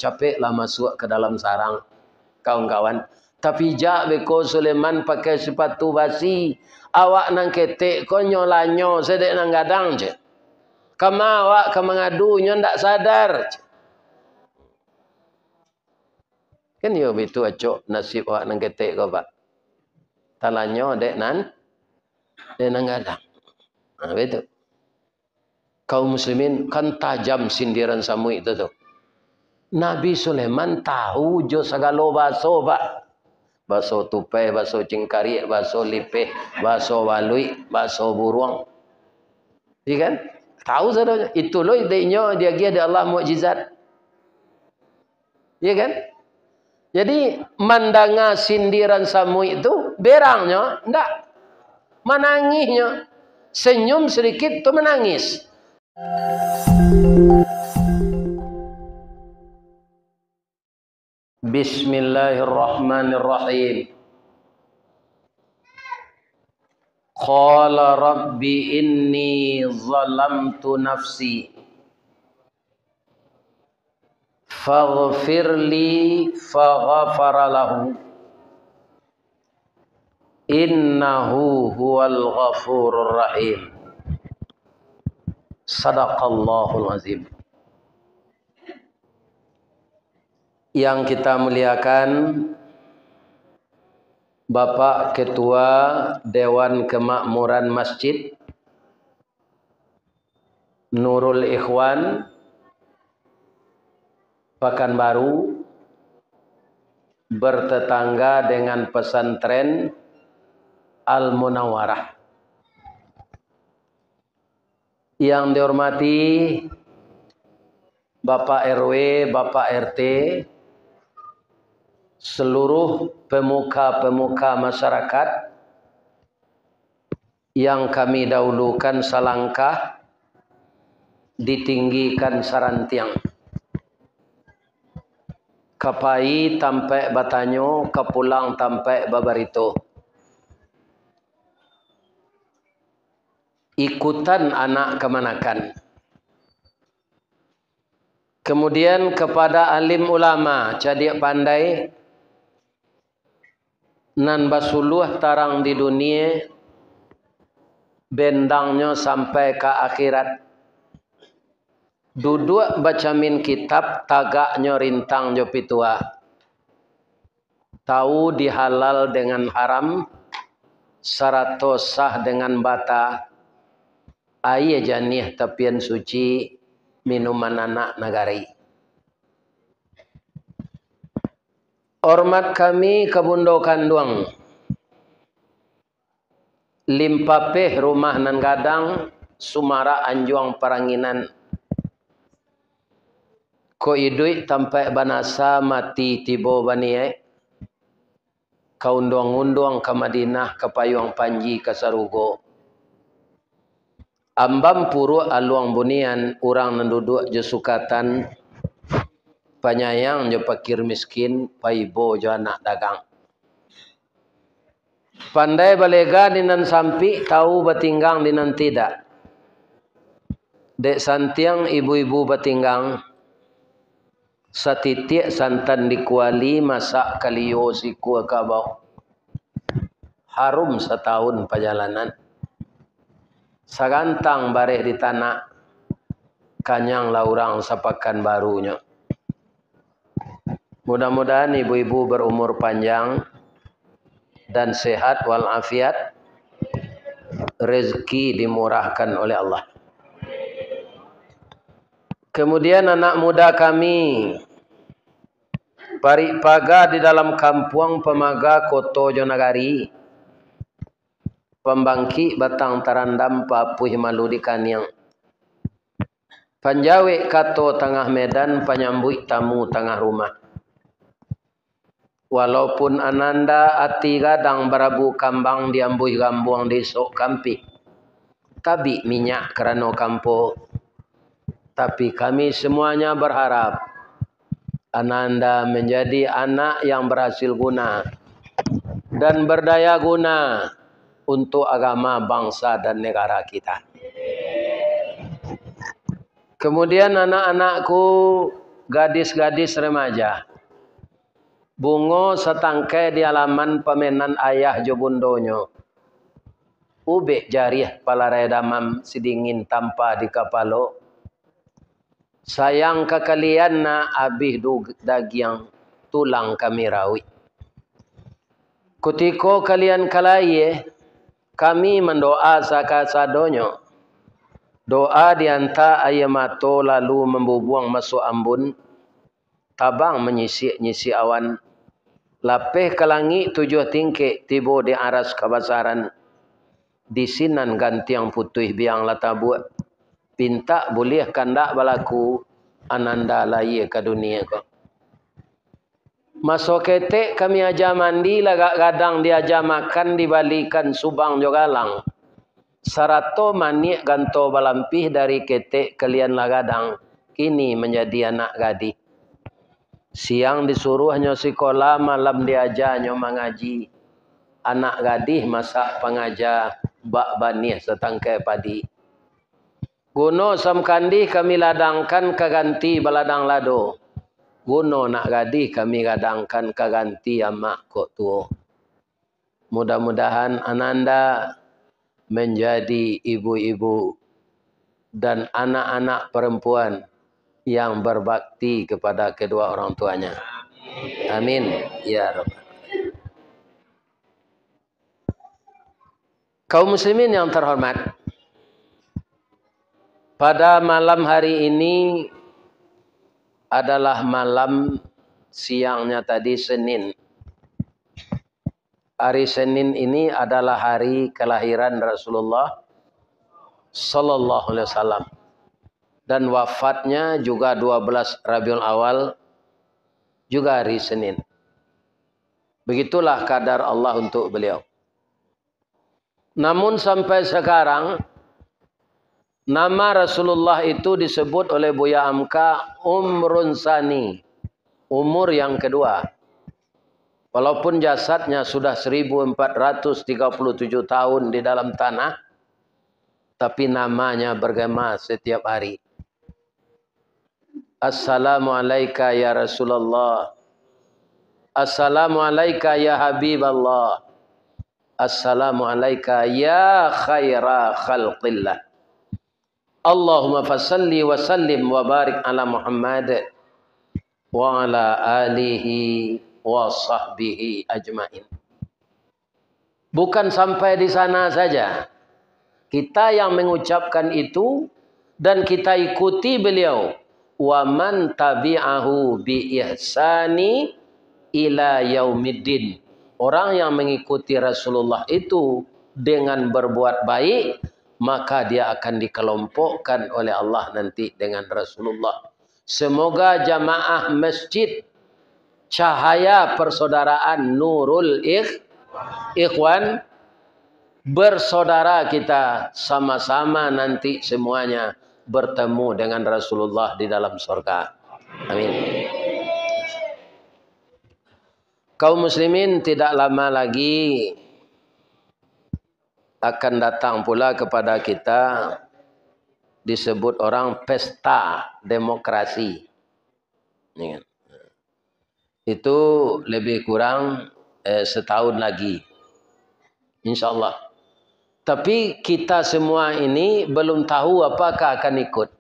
Capeklah masuk ke dalam sarang, kawan-kawan. Tapi jak beko Sulaiman pakai sepatu basi. Awak nang ketek ko nyolanyo sedek nang gadang je. Kama awak ke mengadunya ndak sadar. Kan yo begitu acok nasib awak nang ketek ko Pak. Talanyo dek nang gadang. Nah, betul. Kaum muslimin kan tajam sindiran Samui itu tuh. Nabi Sulaiman tahu jo segala baso Pak. Baso tupai, baso cingkari, baso lipeh, baso walui, baso buruang. Iya kan? Tahu saudara. Itu loh idenya dia ada Allah mukjizat. Iya kan? Jadi mandanga sindiran Samui itu berangnya enggak. Menangisnya. Senyum sedikit tuh menangis. Bismillahirrahmanirrahim. Qala rabbi inni zalamtu nafsi faghfirli faghfara lahu innahu huwal ghafurur rahim. Sadaqallahul azim. Yang kita muliakan Bapak Ketua Dewan Kemakmuran Masjid Nurul Ikhwan Pekanbaru bertetangga dengan pesantren Al-Munawwarah. Yang dihormati Bapak RW, Bapak RT, seluruh pemuka-pemuka masyarakat yang kami dahulukan salangkah, ditinggikan sarantiang. Kapai tampai batanyo, kapulang tampai babarito. Ikutan anak kemanakan. Kemudian kepada alim ulama, cadik pandai, nan basuluh tarang di dunia, bendangnya sampai ke akhirat. Duduk bacamin kitab, tagaknya rintang jopi tua. Tahu dihalal dengan haram, sarato sah dengan bata. Ayah janih tepian suci, minuman anak nagari. Hormat kami kebundokan duang. Limpapeh rumah nan gadang, sumara anjuang paranginan. Ko idui tampai banasa mati tibo baniai. Kaunduang-unduang ke Madinah, ke Payuang Panji, ke Sarugo. Ambam puru aluang bunian, orang nenduduk je sukatan. Penyayang je pakir miskin, paibo je anak dagang. Pandai balega dinan sampi, tahu batinggang dinan tidak. Dek santiang ibu-ibu batinggang. Satitik santan dikuali, masak kaliyo siku kabau. Harum setahun perjalanan. Sagantang bareh di tanah. Kanyang laurang sapakan barunya. Mudah-mudahan ibu-ibu berumur panjang dan sehat walafiat. Rezeki dimurahkan oleh Allah. Kemudian anak muda kami, Paripaga di dalam kampung Pemaga Koto Jonagari, Pembangki Batang Tarandam Papuh Malu di Kaniang, Panjawe Kato tengah Medan, penyambut tamu tengah rumah. Walaupun ananda ati gadang berabu kambang diambuh gambuang desok kampi, tabi minyak kerana kampo. Tapi kami semuanya berharap ananda menjadi anak yang berhasil guna dan berdaya guna untuk agama, bangsa dan negara kita. Kemudian anak-anakku gadis-gadis remaja. Bungo setangkai di halaman pemenan ayah jobundonyo. Ube jariah palarai damam sidingin tanpa di kapalo. Sayang kekalian na abih dagiang tulang kami rawi. Kutiko kalian kalaye kami mendoa sakasadonyo. Doa dianta ayamato lalu membubuang masuk ambun. Tabang menyisik-nyisik awan. Lapeh ke langit 7 tingkik tibo di aras kabasaran. Di sinan gantiang putih biang latabuat. Pinta boleh kandak balaku ananda laye ke dunia ko. Masuk ketek kami aja mandi lagak gadang diaja makan dibalikan subang jogalang. Sarato manik ganto balampih dari ketek kalian lagadang. Kini menjadi anak gadis. Siang disuruhnya sekolah, malam diajarnya mengaji. Anak gadis masak pengajar bak banih setangkai padi. Guno samkandi kami ladangkan keganti baladang lado. Guno nak gadis kami gadangkan keganti amak kok tuo. Mudah-mudahan ananda menjadi ibu-ibu dan anak-anak perempuan yang berbakti kepada kedua orang tuanya. Amin. Ya Rabbal. Kaum muslimin yang terhormat, pada malam hari ini adalah malam siangnya tadi Senin. Hari Senin ini adalah hari kelahiran Rasulullah Sallallahu Alaihi Wasallam. Dan wafatnya juga 12 Rabiul Awal, juga hari Senin. Begitulah kadar Allah untuk beliau. Namun sampai sekarang, nama Rasulullah itu disebut oleh Buya Amka Umrun Sani, umur yang kedua. Walaupun jasadnya sudah 1437 tahun di dalam tanah, tapi namanya bergema setiap hari. Assalamualaikum ya Rasulullah. Assalamualaikum ya Habiballah. Assalamualaikum ya khaira khalqillah. Allahumma fasalli wa sallim wa barik ala Muhammad wa ala alihi wa sahbihi ajmain. Bukan sampai di sana saja. Kita yang mengucapkan itu dan kita ikuti beliau. Wa man tabi'ahu bi ihsani ila yaumiddin. Orang yang mengikuti Rasulullah itu dengan berbuat baik, maka dia akan dikelompokkan oleh Allah nanti dengan Rasulullah. Semoga jamaah masjid cahaya persaudaraan Nurul Ikhwan bersaudara kita sama-sama nanti semuanya bertemu dengan Rasulullah di dalam surga. Amin. Kaum muslimin, tidak lama lagi akan datang pula kepada kita disebut orang pesta demokrasi. Itu lebih kurang setahun lagi, insya-Allah. Tapi kita semua ini belum tahu apakah akan ikut.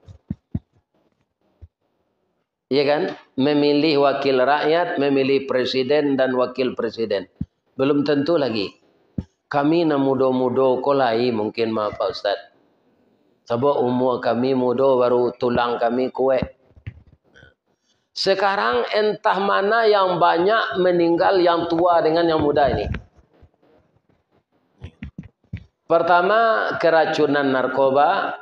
Ya kan? Memilih wakil rakyat, memilih presiden dan wakil presiden. Belum tentu lagi. Kami na mudo-mudo kolai mungkin maaf Pak Ustaz. Sebab umur kami mudo baru tulang kami kuat. Sekarang entah mana yang banyak meninggal yang tua dengan yang muda ini. Pertama, keracunan narkoba.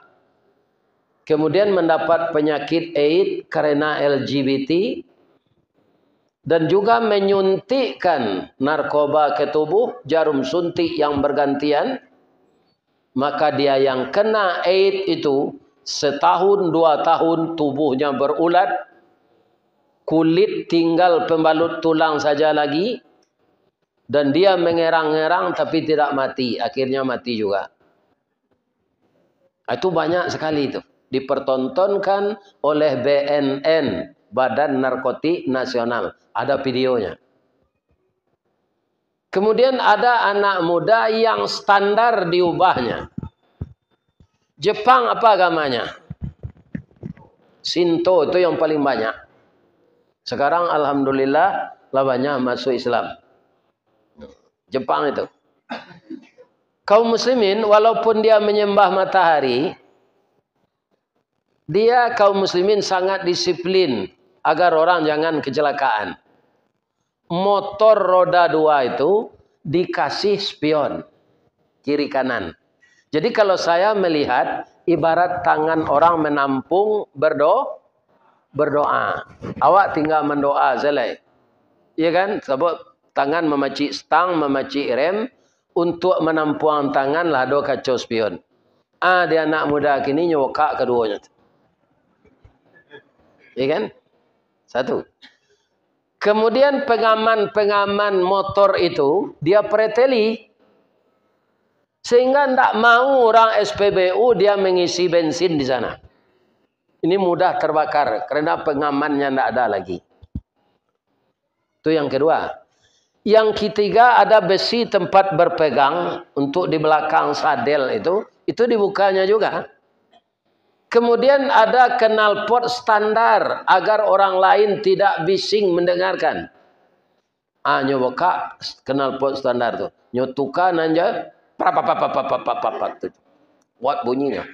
Kemudian mendapat penyakit AIDS karena LGBT. Dan juga menyuntikkan narkoba ke tubuh, jarum suntik yang bergantian. Maka dia yang kena AIDS itu, setahun 2 tahun tubuhnya berulat. Kulit tinggal pembalut tulang saja lagi. Dan dia mengerang-erang tapi tidak mati. Akhirnya mati juga. Itu banyak sekali itu. Dipertontonkan oleh BNN. Badan Narkotik Nasional. Ada videonya. Kemudian ada anak muda yang standar diubahnya. Jepang apa agamanya? Shinto itu yang paling banyak. Sekarang alhamdulillah lah banyak masuk Islam. Jepang itu. Kaum muslimin walaupun dia menyembah matahari, dia kaum muslimin sangat disiplin agar orang jangan kecelakaan. Motor roda 2 itu dikasih spion kiri kanan. Jadi kalau saya melihat ibarat tangan orang menampung berdoa. Awak tinggal mendoa selai. Iya kan? Sebab tangan memacik stang, memacik rem, untuk menampung tangan lah do kacau spion. Dia anak muda kini nyokak keduanya. Iya kan? Satu. Kemudian pengaman motor itu dia preteli. Sehingga tidak mau orang SPBU dia mengisi bensin di sana. Ini mudah terbakar karena pengamannya tidak ada lagi. Itu yang kedua. Yang ketiga ada besi tempat berpegang untuk di belakang sadel itu dibukanya juga. Kemudian ada knalpot standar agar orang lain tidak bising mendengarkan. Nyoboka knalpot standar tuh. Nyotukan aja buat bunyinya.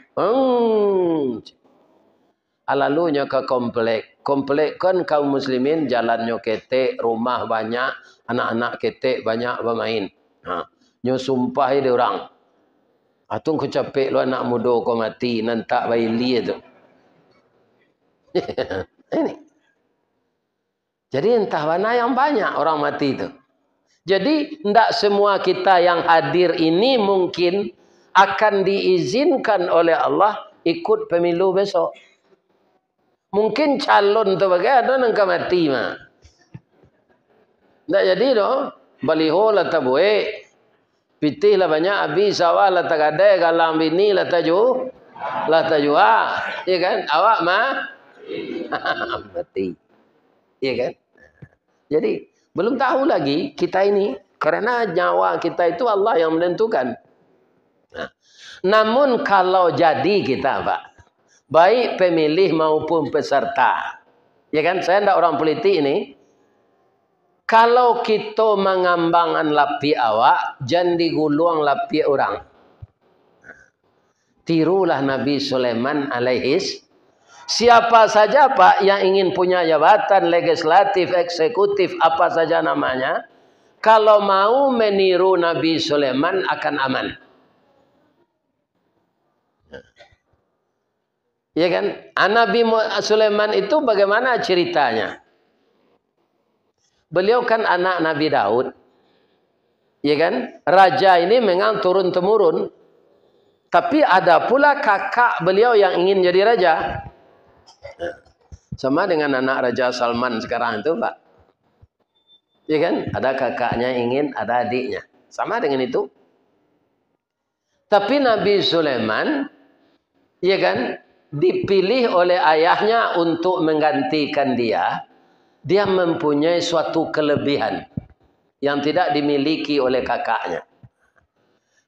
Lalunya ke komplek. Komplek kan kaum muslimin jalannya ketek, rumah banyak, anak-anak ketek banyak bermain. Nyo sumpah dia orang. Atung ku capek lu anak muda kau mati nantak bayi li itu. Ini. Jadi entah mana yang banyak orang mati itu. Jadi tidak semua kita yang hadir ini mungkin akan diizinkan oleh Allah ikut pemilu besok. Mungkin calon tu bagai ada nang mati mah. Tidak jadi doh. Baliho lah tabuek. Pitih lah banyak habis sawah lah tagade galang bini lah taju. Lah tajua. Iya kan? Awak mah mati. Iya kan? Jadi belum tahu lagi kita ini karena nyawa kita itu Allah yang menentukan. Namun kalau jadi kita, Pak, baik pemilih maupun peserta, ya kan? Saya tidak orang politik ini. Kalau kita mengambangan lapi awak, jangan diguluang lapi orang. Tirulah Nabi Sulaiman alaihis. Siapa saja Pak yang ingin punya jabatan legislatif, eksekutif, apa saja namanya, kalau mau meniru Nabi Sulaiman akan aman. Ya kan? Nabi Sulaiman itu bagaimana ceritanya? Beliau kan anak Nabi Daud. Ya kan? Raja ini memang turun-temurun. Tapi ada pula kakak beliau yang ingin jadi raja. Sama dengan anak Raja Salman sekarang itu, Pak. Ya kan? Ada kakaknya ingin, ada adiknya. Sama dengan itu. Tapi Nabi Sulaiman, ya kan, dipilih oleh ayahnya untuk menggantikan dia. Dia mempunyai suatu kelebihan yang tidak dimiliki oleh kakaknya.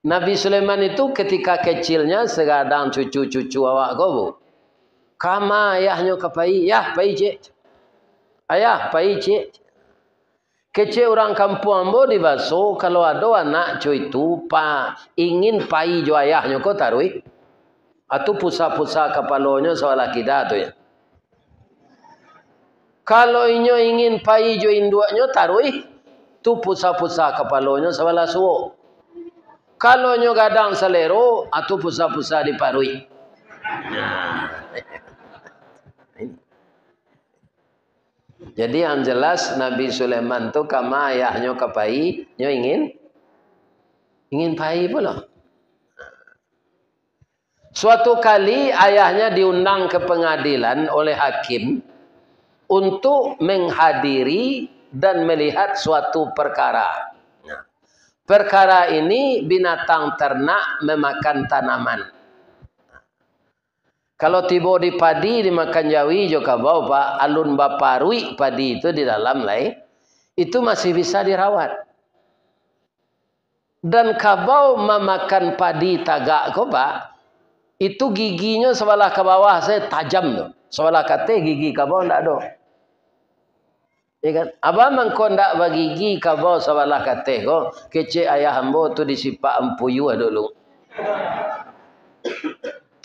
Nabi Sulaiman itu ketika kecilnya segadang cucu-cucu awak kau. Kama ayahnya kapai, yah pai cik. Ayah pai cik. Kecil orang kampung ambo di baso kalau ada anak cuy itu ingin pai jo ayahnya kau tarui. Atau pusat-pusat kepalanya soal kita tu ya. Kalau inyo ingin pai jo induaknya tarui, tu pusat-pusat kepalanya soal suo. Kalau nyo gadang selero, atau pusat-pusat diparui. Jadi yang jelas Nabi Sulaiman tu kama ayahnya kapai, nyo ingin pai pula. Suatu kali ayahnya diundang ke pengadilan oleh hakim untuk menghadiri dan melihat suatu perkara. Perkara ini binatang ternak memakan tanaman. Kalau tiba di padi dimakan jawi jo kabau pak alun baparui padi itu di dalam lain itu masih bisa dirawat. Dan kabau memakan padi tagak ko pak itu giginya sebelah ke bawah saya tajam tuh. Sebelah kate gigi kabau ndak ada. Ya kan? Abang mangko ndak bagigi kabau sebelah kate ko kece ayah hambo tu disipak empuyu dulu.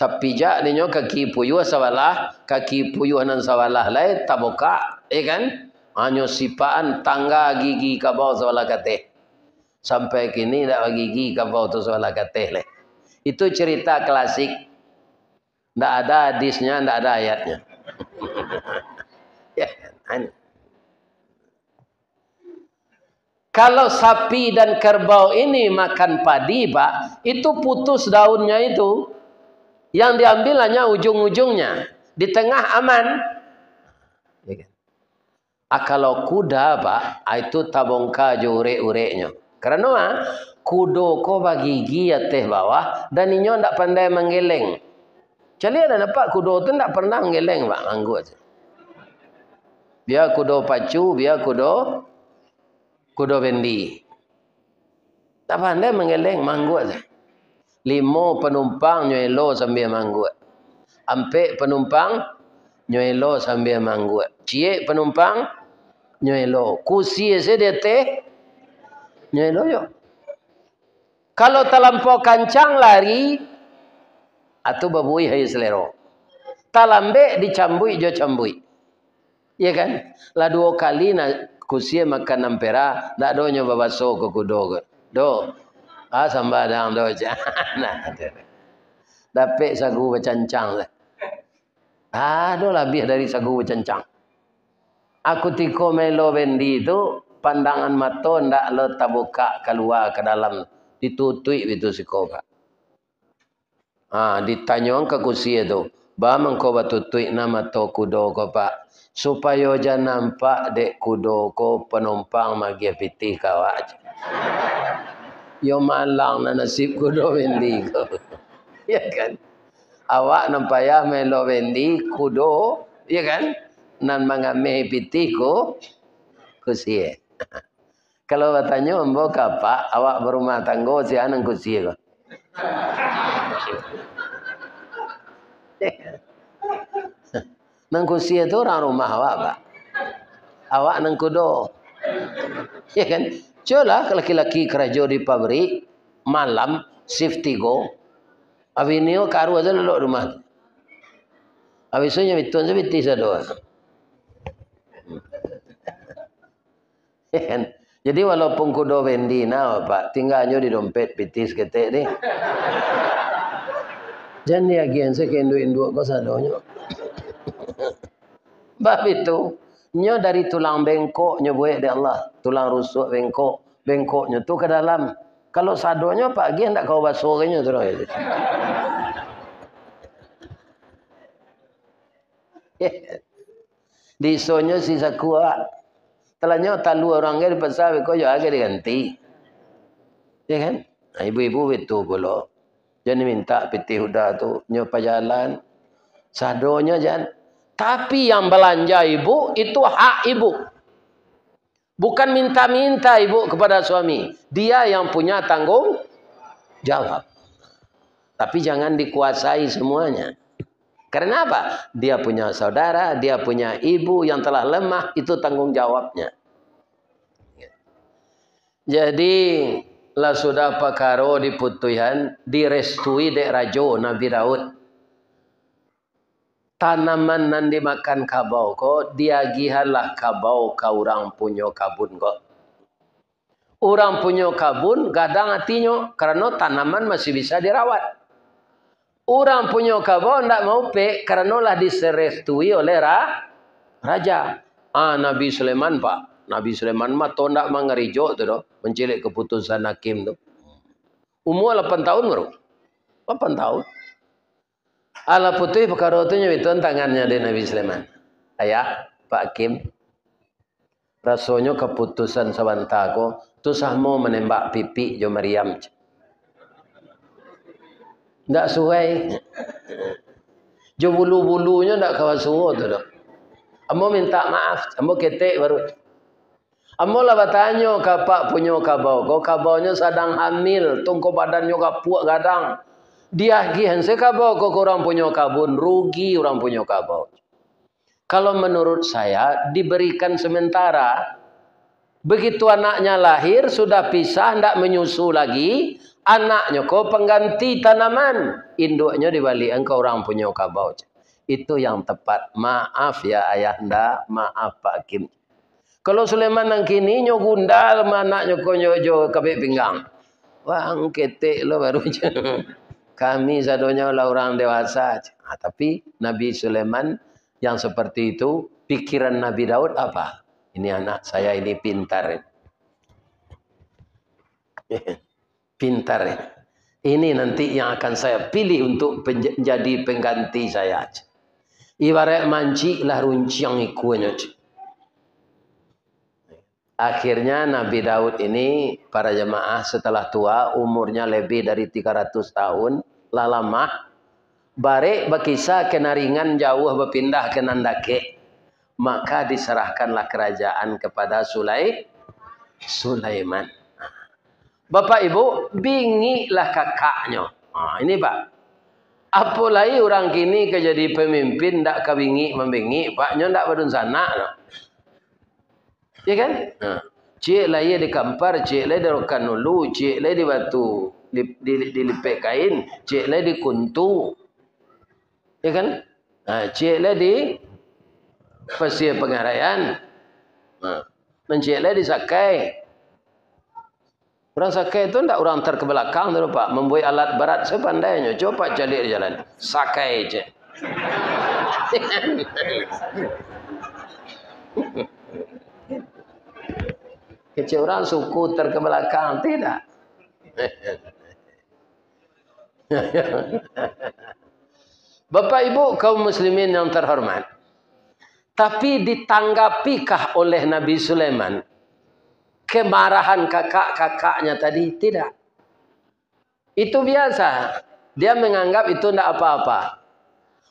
Tapi jak dinyo kaki puyu sawalah, kaki puyu nan sawalah lai taboka, kan? Hanya sipaan tangga gigi kabau sawalah kate. Sampai kini tak gigi kabau tu sawalah kate lai. Itu cerita klasik. Tak ada hadisnya, tak ada ayatnya. Ya, kan? Kalau sapi dan kerbau ini makan padi, Pak, itu putus daunnya itu. Yang diambil hanya ujung-ujungnya. Di tengah aman. Kalau kuda, Pak, itu tabongka ure-ureknya. Karena kudo ko bagi gigi teh bawah dan inyo ndak pandai menggeleng. Jadi ada dapat kudo tu ndak pernah menggeleng, Pak, anggut. Biar kudo pacu, biar kudo bendi. Tak pandai menggeleng, manggut saja. 5 penumpang nyelo sambil manggut. Ampe penumpang nyelo sambil manggut. Cie penumpang nyelo. Kursi dia teh nyelo yo. Kalau terlampau kancang lari atau babui hai selero. Talambe dicambui jo cambui. Ya kan? Lah 2 kali na kursi makan nampera, dak donyo babaso ke kudo. Do. Sambadang do nah dapet sagu bercancang lah. Do lebih dari sagu bercancang. Aku tiko melo bendi itu pandangan mata ndak le tabuka keluar ke dalam ditutui itu sikoba. Ditanyong ke kursi itu. Ba mengko batutui nama to kudo ko Pak supaya jangan nampak dek kudo ko penumpang magi pitih kawak. Yo malang na nasib kudo bendi ko. Ya kan? Awak nampaya melo bendi kudo, ya kan? Nan mangame pitih ko kusie. Kalau bertanya mbok apa awak berumah tangga si anang kusie ko. Nang kusie itu orang rumah awak, Pak. Awak nang kudo. Ya kan? Coba laki-laki kerja di pabrik malam shift 3. Abi niyo karu aja lelok rumah. Abisnya bitun sebiti sadoa. Jadi walaupun kudo bendi nah Pak, tinggalnya di dompet pitis ketek deh. Jangan dia gian sekendo-indo ko sadonya. Bab itu nyo dari tulang bengkok nyo buat de Allah, tulang rusuk bengkoknya tu ke dalam. Kalau sadonya pagi hendak kau basornya terus. Di sonyo sisa kuat. Telahnya talu orang ke di pasar ko yo age diganti. Ya kan? Ibu-ibu itu pula. Jangan minta pitih udah tu nyo pajalan. Sadonya jangan. Tapi yang belanja ibu itu hak ibu. Bukan minta-minta ibu kepada suami. Dia yang punya tanggung jawab. Tapi jangan dikuasai semuanya. Karena apa? Dia punya saudara, dia punya ibu yang telah lemah, itu tanggung jawabnya. Jadi, lah sudah pakaro diputuhan, direstui dek rajo Nabi Daud. Tanaman nan dimakan kabau ko, diagihalah kabau ka orang punya kabun ko. Orang punya kabun, gadang hatinya, karena tanaman masih bisa dirawat. Orang punya kabau tidak mau pe karena lah diserestui oleh raja. Nabi Sulaiman Pak. Nabi Sulaiman mah to ndak mangerijo tu do, mencilik keputusan hakim tu. Umur 8 tahun baru. 8 tahun. Ala putih perkara tu nyawitun tangannya dari Nabi Sulaiman. Ayah, Pak Hakim. Rasanya keputusan sabantako tu sahmo menembak pipi jo Maryam. Tidak sesuai. Jo bulu-bulunya ndak kawan suruh tu dah. Amo minta maaf, amo ketek baru. Amo lah bertanya kapak punya kabau, kau kabaunya sedang hamil, tunggu badannya kapuak gadang. Dia gian sekabau kau orang punya kabun, rugi orang punya kabau. Kalau menurut saya diberikan sementara, begitu anaknya lahir sudah pisah, ndak menyusu lagi, anaknya kau pengganti tanaman, induknya dibalikan ke orang punya kabau. Itu yang tepat. Maaf ya ayahanda, maaf Pak Kim. Kalau Sulaiman nang kini nyogundal anaknya kau nyojo kabeh pinggang. Wah, ketek lo baru kami sadonya lah orang dewasa. Tapi Nabi Sulaiman yang seperti itu, pikiran Nabi Daud apa? Ini anak saya ini pintar. Pintar. Ini nanti yang akan saya pilih untuk menjadi pengganti saya. Ibarat manci lah runcing ikunya. Akhirnya Nabi Daud ini para jemaah setelah tua, umurnya lebih dari 300 tahun, lama barek berkisah kenaringan jauh berpindah ke Nandake. Maka diserahkanlah kerajaan kepada Sulaiman. Bapak Ibu, bingilah kakaknya. Ini Pak. Apalagi orang kini ke jadi pemimpin ndak kebingi membingi, paknya ndak badun sana. Ya kan? Cik lah ia dikampar, cik lah dirokan ulu, cik lah di batu, dilipek kain, cik lah di kuntu. Ya kan? Cik lah di pasir pengaraian. Dan cik lah disakai. Orang sakai itu tidak orang terkebelakang tu Pak, membuat alat berat sepandainya. Coba cari di jalan. Sakai je. Kecil orang suku terkebelakang tidak. Bapak Ibu kaum muslimin yang terhormat. Tapi ditanggapikah oleh Nabi Sulaiman kemarahan kakak-kakaknya tadi? Tidak. Itu biasa. Dia menganggap itu tidak apa-apa.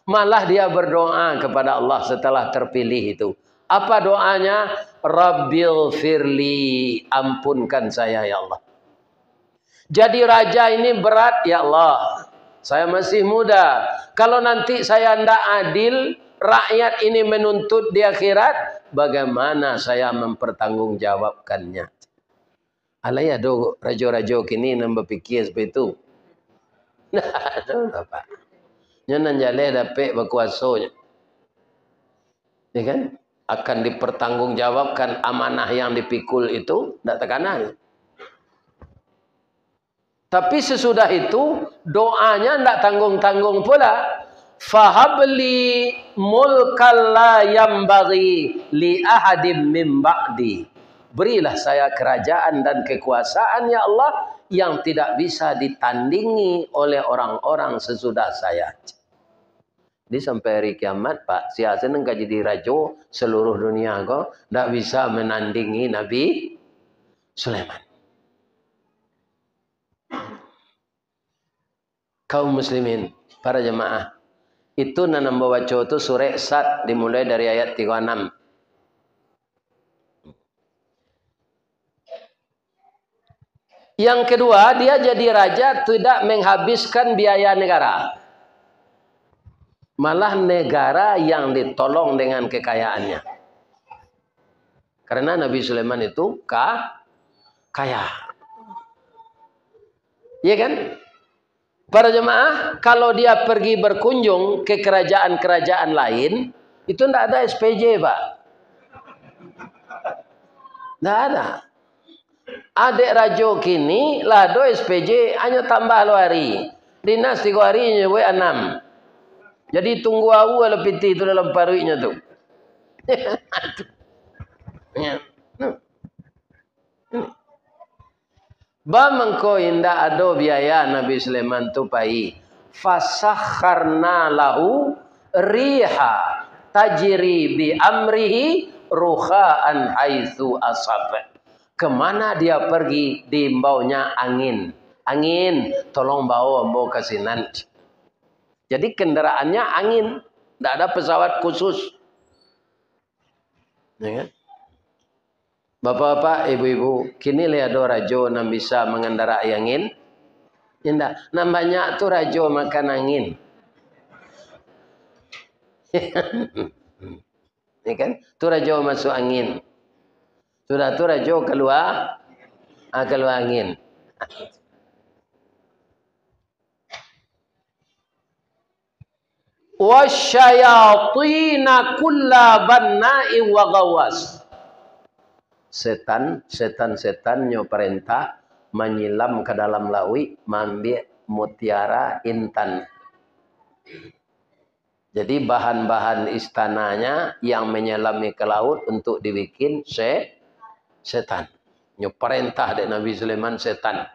Malah dia berdoa kepada Allah setelah terpilih itu. Apa doanya? Rabbil firli, ampunkan saya ya Allah. Jadi raja ini berat ya Allah. Saya masih muda. Kalau nanti saya tidak adil, rakyat ini menuntut di akhirat, bagaimana saya mempertanggungjawabkannya? Alai ada raja-raja kini yang berfikir seperti itu. Nah, ada Pak. Nyonan jale dapat berkuasanya. Ya kan? Akan dipertanggungjawabkan amanah yang dipikul itu, tidak tekanan. Tapi sesudah itu, doanya tidak tanggung-tanggung pula. Fahabli mulkal la yambaghi li ahadim min ba'di. Berilah saya kerajaan dan kekuasaan ya Allah yang tidak bisa ditandingi oleh orang-orang sesudah saya. Di sampai hari kiamat Pak, siasa nang jadi raja seluruh dunia kok tidak bisa menandingi Nabi Sulaiman. Kaum muslimin, para jemaah, itu nanam baca itu surah Sad dimulai dari ayat 36. Yang kedua, dia jadi raja tidak menghabiskan biaya negara. Malah negara yang ditolong dengan kekayaannya. Karena Nabi Sulaiman itu kaya. Iya kan? Para jemaah, kalau dia pergi berkunjung ke kerajaan-kerajaan lain, itu tidak ada SPJ, Pak. Tidak ada. Adik raja kini, lado SPJ, hanya tambah lo hari. Dinas 3 hari, nyewe 6. Jadi tunggu aku lebih itu dalam paruinya tu. Bamangko indah ada biaya Nabi Sulaiman tu pai. Fasakharna lahu riha tajri bi amrihi ruhaan haitsu asab. Kemana dia pergi diimbaunya angin. Angin tolong bawa ke sinan. Jadi kendaraannya angin. Tidak ada pesawat khusus. Ya kan? Bapak-bapak, ibu-ibu, kini lihat rajo yang bisa mengendarai angin. Tidak. Nah banyak tuh rajo makan angin. Ini kan? Tuh rajo masuk angin. Sudah tuh rajo keluar angin. Wasyayatina kulla banna'in wa gawas. Setan nyo perintah menyilam ke dalam laut, mengambil mutiara intan. Jadi bahan-bahan istananya yang menyelami ke laut untuk dibikin setan. Nyo perintah dari Nabi Sulaiman setan.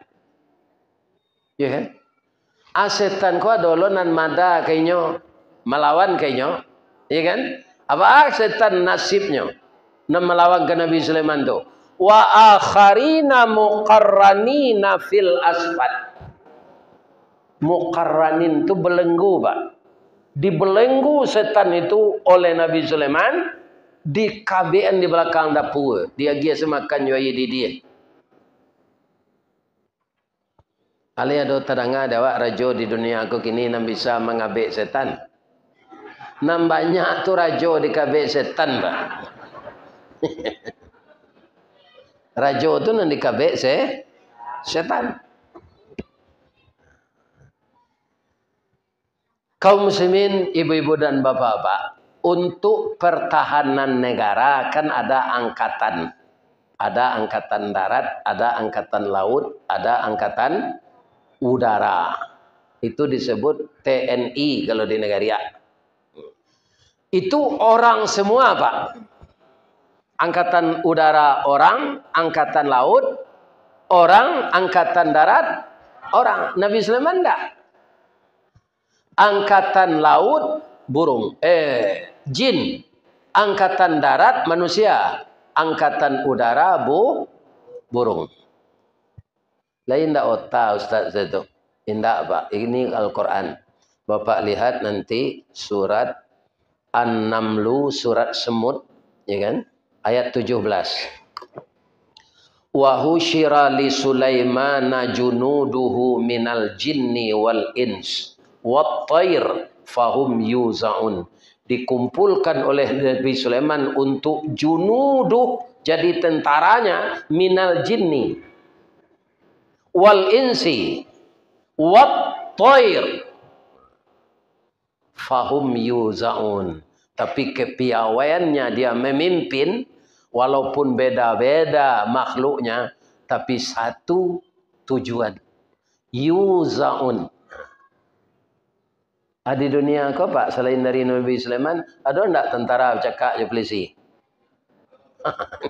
Ya kan? Setan ko dolonan mada kainyo melawan kainyo. Ya kan? Apa setan nasibnya? Na melawan ke Nabi Sulaiman tu. Wa akharina muqarranina fil asfad. Muqarranin tu belenggu, Pak. Dibelenggu setan itu oleh Nabi Sulaiman di KBN di belakang dapur. Dia gia semakan yuai di dia. Ali ada teranga dawak rajo di dunia aku kini nam bisa mengabek setan. Nam banyak tu rajo di kabek setan, Pak. Rajo tu nan di kabek setan. Kaum muslimin, ibu-ibu dan bapak-bapak, untuk pertahanan negara kan ada angkatan. Ada angkatan darat, ada angkatan laut, ada angkatan udara. Itu disebut TNI kalau di negara. Itu orang semua, Pak. Angkatan udara orang, angkatan laut orang, angkatan darat orang. Nabi Sulaiman enggak. Angkatan laut burung, jin. Angkatan darat manusia. Angkatan udara burung. Lain tak otak Ustaz itu. Indah, Pak. Ini Al-Quran. Bapak lihat nanti surat An-Namlu, surat semut, ya kan? Ayat 17. Wa husyira li Sulaimana junuduhu minal jinni wal ins wat tayr fahum yuzaun. Dikumpulkan oleh Nabi Sulaiman untuk junuduh, jadi tentaranya, minal jinni wal insi wat tayr fahum yuzaun. Tapi kepiawaiannya dia memimpin, walaupun beda-beda makhluknya, tapi satu tujuan. Yuzaun. Di dunia kau, Pak, selain dari Nabi Sulaiman, ada enggak tentara cakap je polisi?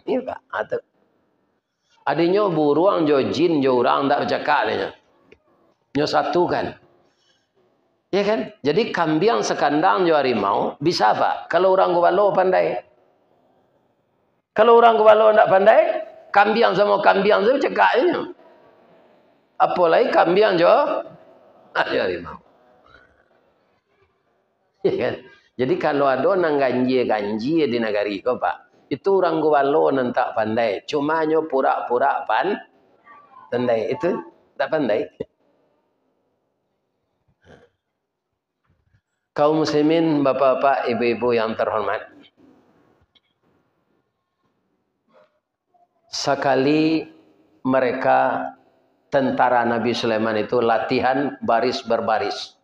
Ini, Pak. Adanya buruang jo jin jo orang enggak bercakap dia. Nyo satu kan. Ya kan? Jadi kambing sekandang jo harimau bisa, Pak? Kalau orang Gubalo pandai. Kalau orang Gubalo enggak pandai, kambing sama kambing tu cakapnya. Apalagi kambing jo harimau. Ya kan? Jadi kalau ada orang ganji di negari kau, Pak, itu orang Gubalo nan tak pandai. Cuma nyo pura-pura pandai. Itu tak pandai. Kaum muslimin, bapak-bapak, ibu-ibu yang terhormat. Sekali mereka tentara Nabi Sulaiman itu latihan baris berbaris.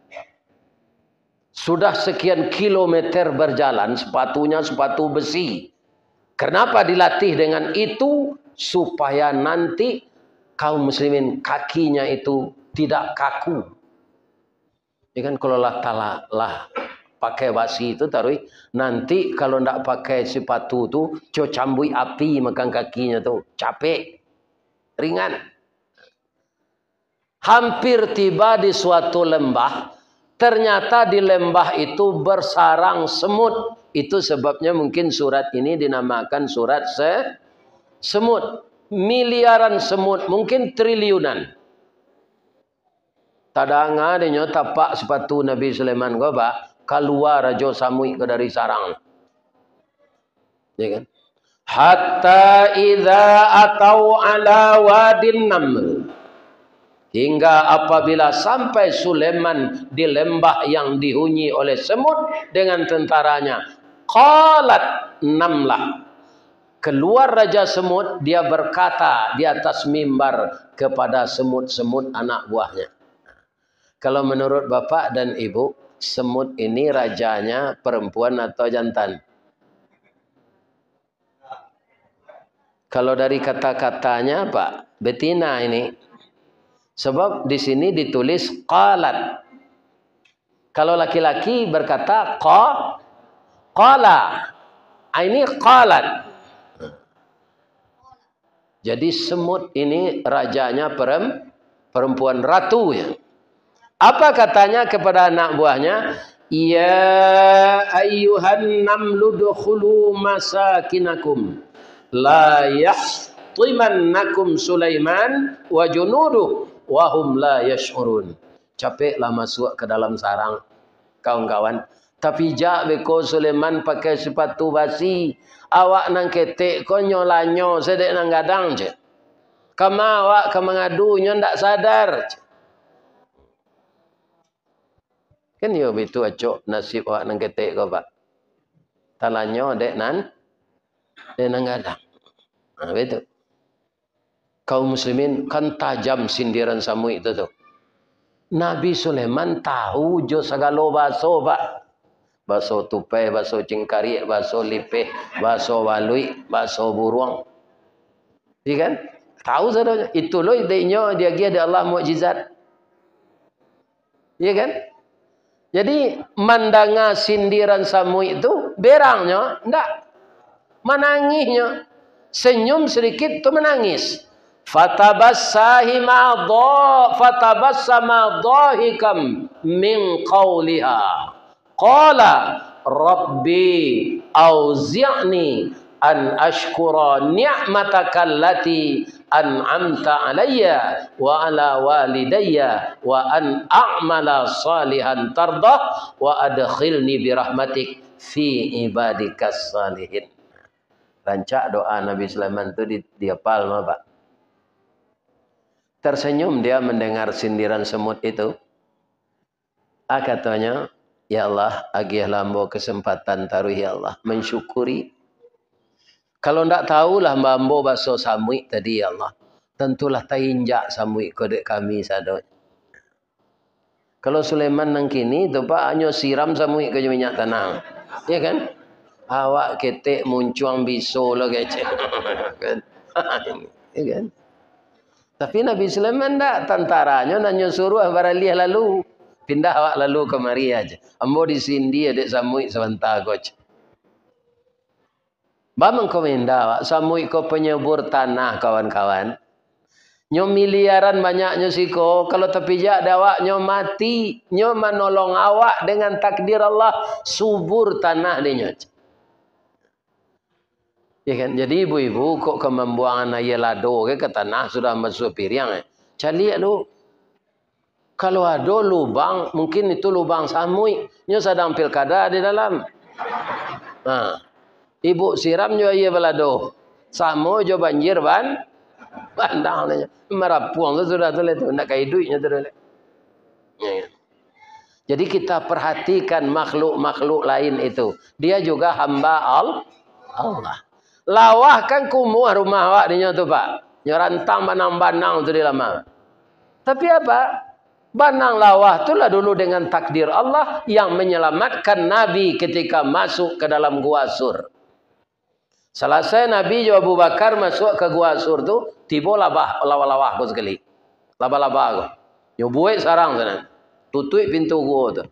Sudah sekian kilometer berjalan, sepatunya sepatu besi. Kenapa dilatih dengan itu? Supaya nanti kaum muslimin kakinya itu tidak kaku. Ya kan, kalau lah pakai basi itu taruh, nanti kalau tidak pakai sepatu tu, cambui api makan kakinya tu, capek, ringan. Hampir tiba di suatu lembah. Ternyata di lembah itu bersarang semut. Itu sebabnya mungkin surat ini dinamakan surat semut. Miliaran semut, mungkin triliunan. Tadanga dia tapak sepatu Nabi Sulaiman ko ba keluar raja samui ke dari sarang. Ya kan? Hatta idza atau ala wadin naml. Hingga apabila sampai Sulaiman di lembah yang dihuni oleh semut dengan tentaranya. Qalat namlah. Keluar Raja Semut, dia berkata di atas mimbar kepada semut-semut anak buahnya. Kalau menurut bapak dan ibu, semut ini rajanya perempuan atau jantan? Kalau dari kata-katanya Pak, betina ini. Sebab di sini ditulis qalat. Kalau laki-laki berkata qala. Ini qalat. Jadi semut ini rajanya perempuan ratu ya. Apa katanya kepada anak buahnya? Ya ayyuhan namlu dukhulu masakinakum la yahtimannakum Sulaiman wa junuduh wa hum la yash'urun. Capeklah masuk ke dalam sarang kawan-kawan. Tapi jak beko Sulaiman pakai sepatu basi. Awak nang ketek ko nyolanyo sedek nang gadang je. Kama awak ke mengadu nyo ndak sadar. Kan yo itu acok nasib awak nang ketek ko Pak. Talanyo dek nang gadang. Nah, betul. Kaum muslimin kan tajam sindiran Samui itu tuh. Nabi Sulaiman tahu jo segala baso Pak. Baso tupai, baso cingkari, baso lipeh, baso walui, baso buruang. Iya kan? Tahu saudara. Itu loh idenya dia ada Allah mukjizat. Iya kan? Jadi mandanga sindiran Samui itu berangnya enggak. Menangisnya. Senyum sedikit itu menangis. Fatabassama dhahikam min qawliha. Qala rabbi auzi'ni an ashkura ni'mataka allati an'amta alayya wa ala walidayya wa an a'mala salihan tardah wa adkhilni birahmatik fi ibadikas salihin. Rancak doa Nabi Sulaiman itu dihafal Pak. Tersenyum dia mendengar sindiran semut itu. Katanya, ya Allah, agih lambo kesempatan taruh ya Allah. Mensyukuri. Kalau ndak tahulah mambo baso samui tadi ya Allah. Tentulah tainjak samui kodek kami sadoi. Kalau Sulaiman nang kini tu Pak hanya siram samui ke minyak tanah. Ya kan? Awak ketek muncuang biso lah kece. Kan? Ya kan? Tapi Nabi Sulaiman ndak tentaranya nanya suruh baralih lalu. Pindah awak lalu kemari aja. Ambo di sini ada samui sebentar coach. Bamang komendah awak samui ko penyebur tanah kawan-kawan. Nyo miliaran banyaknya siko kalau terpijak awak nyo mati, nyo menolong awak dengan takdir Allah subur tanah dia. Ya kan? Jadi ibu-ibu kok ke membuangan air lado ke tanah sudah masuk piring cari lu. Kalau ada lubang, mungkin itu lubang samui. Nyo sedang pilkada di dalam. Nah, ibu siram nyo air balado. Samo jo banjir bandang. Merapuang tu sudah tu letu. Nak kaya duitnya tu dah. Ya. Jadi kita perhatikan makhluk-makhluk lain itu. Dia juga hamba Allah. Lawah kan kumuh rumah awak dia tu Pak. Nyorantang banang-banang tu di lama. Tapi apa? Banang lawah itulah dulu dengan takdir Allah yang menyelamatkan Nabi ketika masuk ke dalam gua Sur. Selesai Nabi Abu Bakar masuk ke gua Sur tu, tiba lawah ko sekali. Laba-laba ko. Nyobuai sarang sana. Tutup pintu gua tu.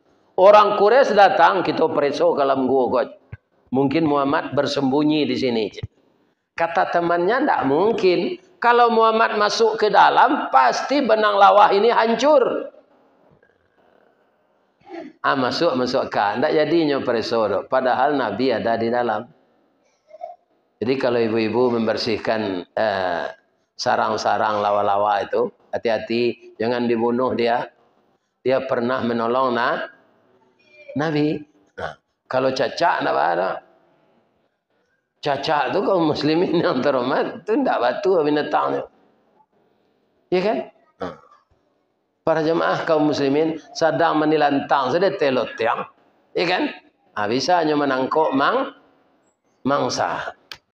Orang Quraisy datang, kita periksa ke dalam gua ko. Mungkin Muhammad bersembunyi di sini. Kata temannya tidak mungkin. Kalau Muhammad masuk ke dalam, pasti benang lawah ini hancur. Masuk kan. Tidak jadinya periksa. Padahal Nabi ada di dalam. Jadi kalau ibu-ibu membersihkan sarang-sarang lawa-lawa itu, hati-hati, jangan dibunuh dia. dia pernah menolong Nabi. Nah, kalau Cacak tak ada. Cacak tu kaum muslimin yang terhormat tu tidak batu binatangnya. Ya kan? Nah. Para jemaah kaum muslimin sedang menilantang sedang telot tiang. Ya kan? Bisa hanya menangkuk mangsa.